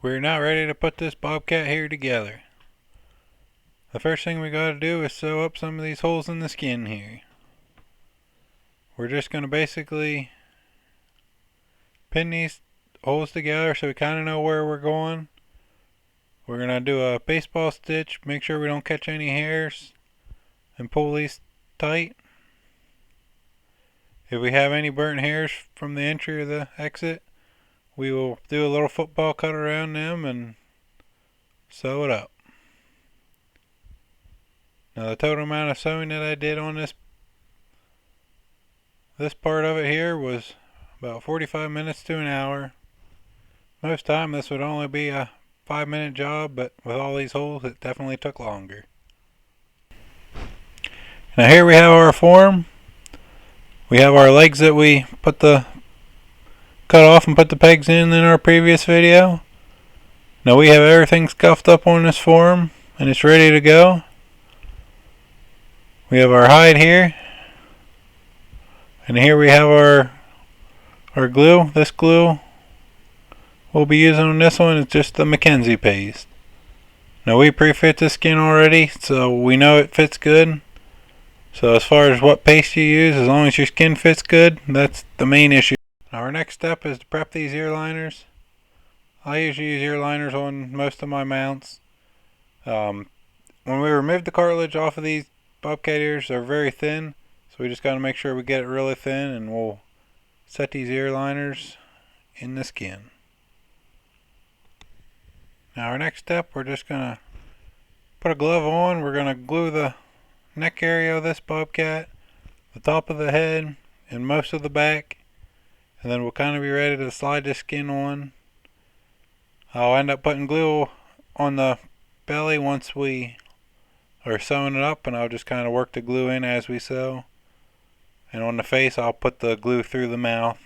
we're not ready to put this Bobcat here together. The first thing we gotta do is sew up some of these holes in the skin here. We're just gonna basically pin these holes together so we kinda know where we're going. We're gonna do a baseball stitch, make sure we don't catch any hairs, and pull these tight. If we have any burnt hairs from the entry or the exit, we will do a little football cut around them and sew it up. Now the total amount of sewing that I did on this part of it here was about 45 minutes to an hour. Most time this would only be a 5-minute job, but with all these holes it definitely took longer. Now here we have our form. We have our legs that we cut off and put the pegs in our previous video. Now we have everything scuffed up on this form and it's ready to go. We have our hide here, and here we have our glue. This glue we'll be using on this one is just the Mackenzie paste. Now we pre-fit the skin already, so we know it fits good. So as far as what paste you use, as long as your skin fits good, that's the main issue. Now our next step is to prep these ear liners. I usually use ear liners on most of my mounts. When we remove the cartilage off of these Bobcat ears, they're very thin, so we just got to make sure we get it really thin, and we'll set these ear liners in the skin. Now our next step, we're just going to put a glove on. We're going to glue the neck area of this Bobcat, the top of the head, and most of the back, and then we'll kind of be ready to slide this skin on. I'll end up putting glue on the belly once we are sewing it up, and I'll just kind of work the glue in as we sew. And on the face, I'll put the glue through the mouth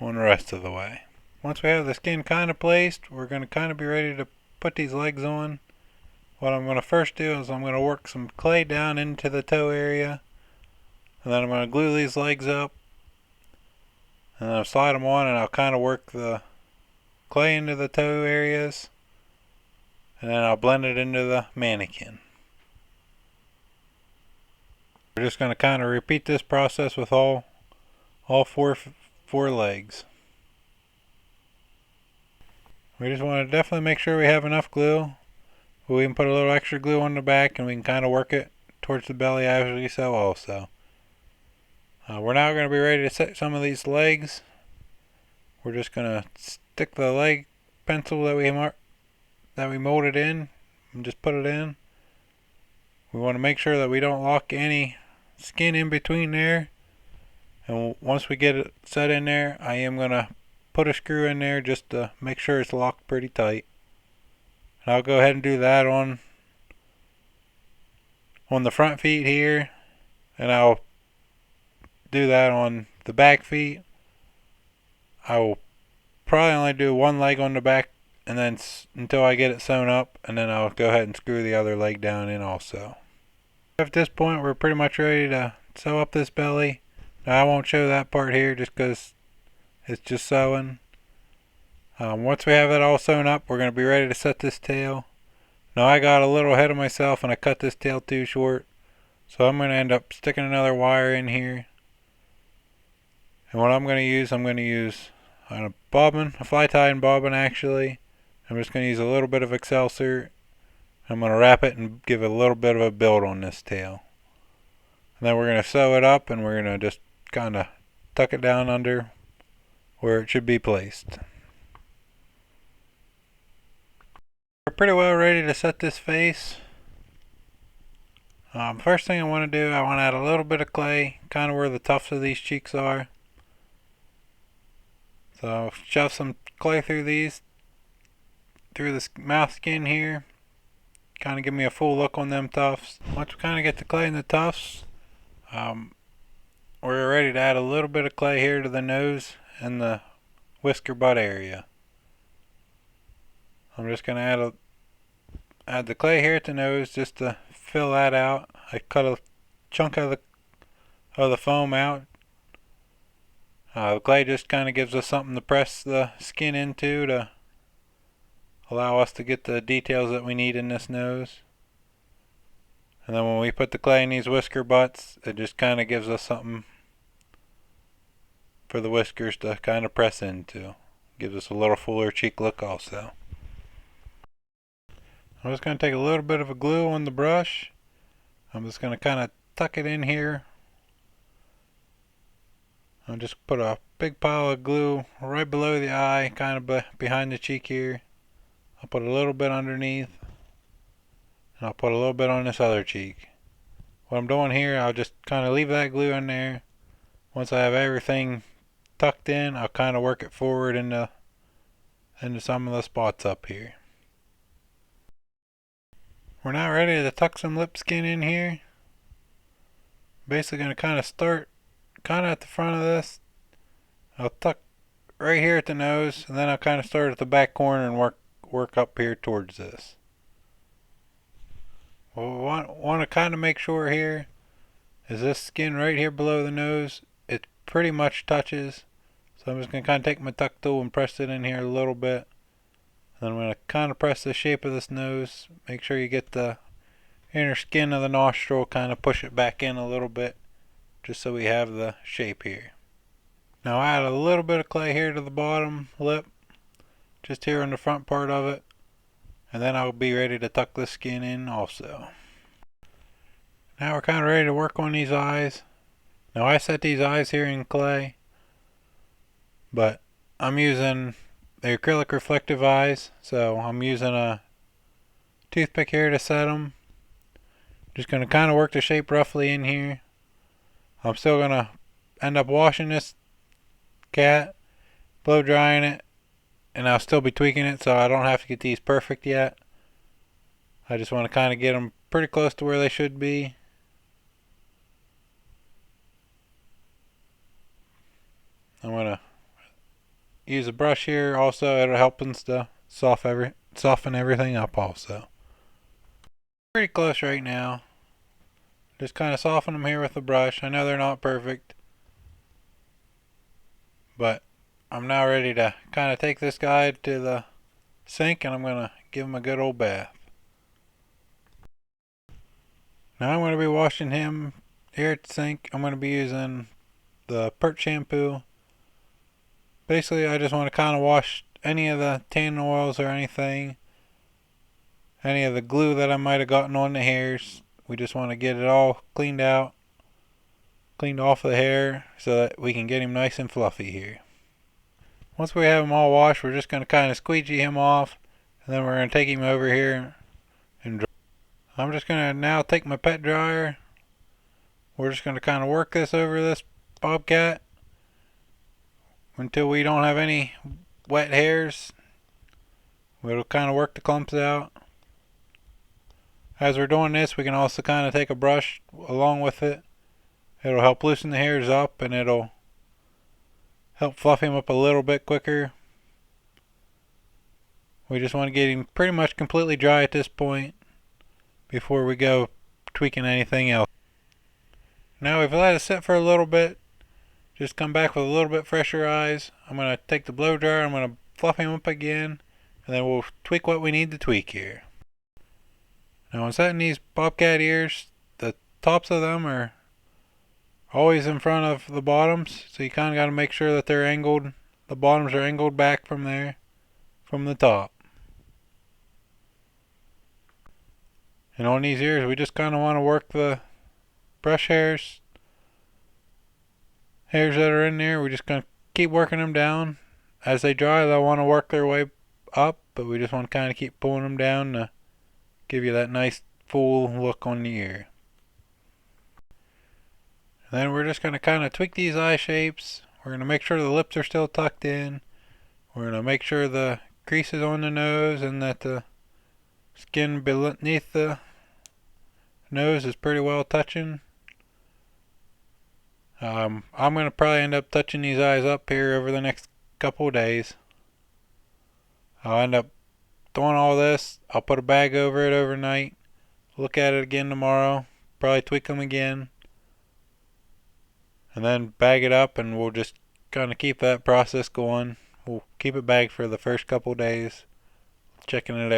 on the rest of the way. Once we have the skin kind of placed, we're going to kind of be ready to put these legs on. What I'm going to first do is I'm going to work some clay down into the toe area, and then I'm going to glue these legs up, and then I'll slide them on, and I'll kind of work the clay into the toe areas, and then I'll blend it into the mannequin. We're just going to kind of repeat this process with all four legs. We just want to definitely make sure we have enough glue. We can put a little extra glue on the back, and we can kind of work it towards the belly as we sew also. We're now going to be ready to set some of these legs. We're just going to stick the leg pencil that we molded in and just put it in. We want to make sure that we don't lock any skin in between there, and once we get it set in there, I am going to put a screw in there just to make sure it's locked pretty tight. And I'll go ahead and do that on the front feet here, and I'll do that on the back feet. I will probably only do one leg on the back, and then until I get it sewn up, and then I'll go ahead and screw the other leg down in also. At this point, we're pretty much ready to sew up this belly. Now I won't show that part here just because it's just sewing. Once we have it all sewn up, we're going to be ready to set this tail. Now I got a little ahead of myself and I cut this tail too short, so I'm going to end up sticking another wire in here. And what I'm going to use a bobbin, a fly tie and bobbin actually. I'm just going to use a little bit of Excelsior. I'm going to wrap it and give it a little bit of a build on this tail. And then we're going to sew it up, and we're going to just kind of tuck it down under where it should be placed. We're pretty well ready to set this face. First thing I want to do, I want to add a little bit of clay, kind of where the tufts of these cheeks are. So I'll shove some clay through this mouth skin here. Kind of give me a full look on them tufts. Once we kind of get the clay in the tufts, we're ready to add a little bit of clay here to the nose and the whisker butt area. I'm just going to add the clay here at the nose just to fill that out. I cut a chunk of the foam out. The clay just kind of gives us something to press the skin into to allow us to get the details that we need in this nose. And then when we put the clay in these whisker butts, it just kind of gives us something for the whiskers to kind of press into. Gives us a little fuller cheek look also. I'm just going to take a little bit of a glue on the brush. I'm just going to kind of tuck it in here. I'll just put a big pile of glue right below the eye, kind of behind the cheek here. I'll put a little bit underneath, and I'll put a little bit on this other cheek. What I'm doing here, I'll just kind of leave that glue in there. Once I have everything tucked in, I'll kind of work it forward into some of the spots up here. We're now ready to tuck some lip skin in here. Basically going to kind of start kind of at the front of this. I'll tuck right here at the nose, and then I'll kind of start at the back corner and work up here towards this. What we want to kind of make sure here is this skin right here below the nose, it pretty much touches. So I'm just going to kind of take my tuck tool and press it in here a little bit. Then I'm going to kind of press the shape of this nose. Make sure you get the inner skin of the nostril, kind of push it back in a little bit, just so we have the shape here. Now I add a little bit of clay here to the bottom lip, just here on the front part of it, and then I'll be ready to tuck the skin in also. Now we're kind of ready to work on these eyes. Now I set these eyes here in clay, but I'm using the acrylic reflective eyes, so I'm using a toothpick here to set them. Just going to kind of work the shape roughly in here. I'm still going to end up washing this cat, blow drying it, and I'll still be tweaking it, so I don't have to get these perfect yet. I just want to kind of get them pretty close to where they should be. I'm going to use a brush here also. It'll help us to soften everything up also. Pretty close right now. Just kind of soften them here with the brush. I know they're not perfect, but I'm now ready to kind of take this guy to the sink, and I'm going to give him a good old bath. Now I'm going to be washing him here at the sink. I'm going to be using the Part shampoo. Basically, I just want to kind of wash any of the tannin oils or anything, any of the glue that I might have gotten on the hairs. We just want to get it all cleaned out, cleaned off the hair, so that we can get him nice and fluffy here. Once we have him all washed, we're just going to kind of squeegee him off, and then we're going to take him over here and dry. I'm just going to now take my pet dryer. We're just going to kind of work this over this bobcat until we don't have any wet hairs. We'll kind of work the clumps out. As we're doing this, we can also kind of take a brush along with it. It'll help loosen the hairs up, and it'll help fluff him up a little bit quicker. We just want to get him pretty much completely dry at this point before we go tweaking anything else. Now we've let it sit for a little bit. Just come back with a little bit fresher eyes. I'm going to take the blow dryer, I'm going to fluff him up again, and then we'll tweak what we need to tweak here. Now when setting these bobcat ears, the tops of them are always in front of the bottoms, so you kind of got to make sure that they're angled. The bottoms are angled back from there, from the top. And on these ears, we just kind of want to work the brush hairs that are in there. We're just going to keep working them down. As they dry, they'll want to work their way up, but we just want to kind of keep pulling them down to give you that nice full look on the ear. And then we're just going to kind of tweak these eye shapes. We're going to make sure the lips are still tucked in. We're going to make sure the crease is on the nose and that the skin beneath the nose is pretty well touching. I'm going to probably end up touching these eyes up here over the next couple of days. I'll end up doing all this. I'll put a bag over it overnight. Look at it again tomorrow. Probably tweak them again. And then bag it up, and we'll just kind of keep that process going. We'll keep it bagged for the first couple of days. checking it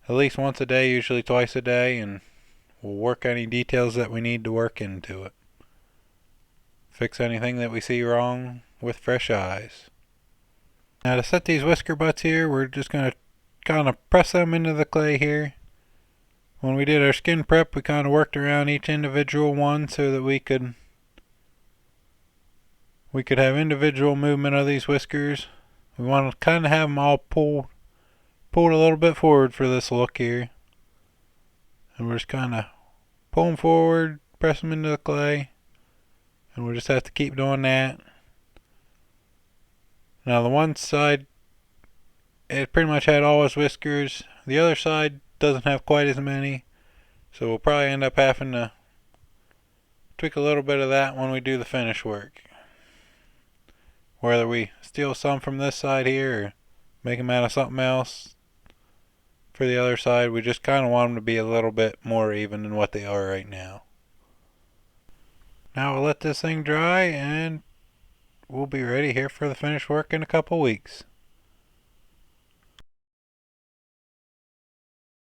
at least once a day, usually twice a day, and we'll work any details that we need to work into it. Fix anything that we see wrong with fresh eyes. Now to set these whisker butts here, we're just going to kind of press them into the clay here. When we did our skin prep, we kind of worked around each individual one so that we could have individual movement of these whiskers. We want to kind of have them all pulled a little bit forward for this look here. And we're just kind of pull them forward, press them into the clay, and we'll just have to keep doing that. Now the one side, it pretty much had all his whiskers. The other side doesn't have quite as many, so we'll probably end up having to tweak a little bit of that when we do the finish work. Whether we steal some from this side here or make them out of something else for the other side, we just kind of want them to be a little bit more even than what they are right now. Now we'll let this thing dry and we'll be ready here for the finished work in a couple weeks.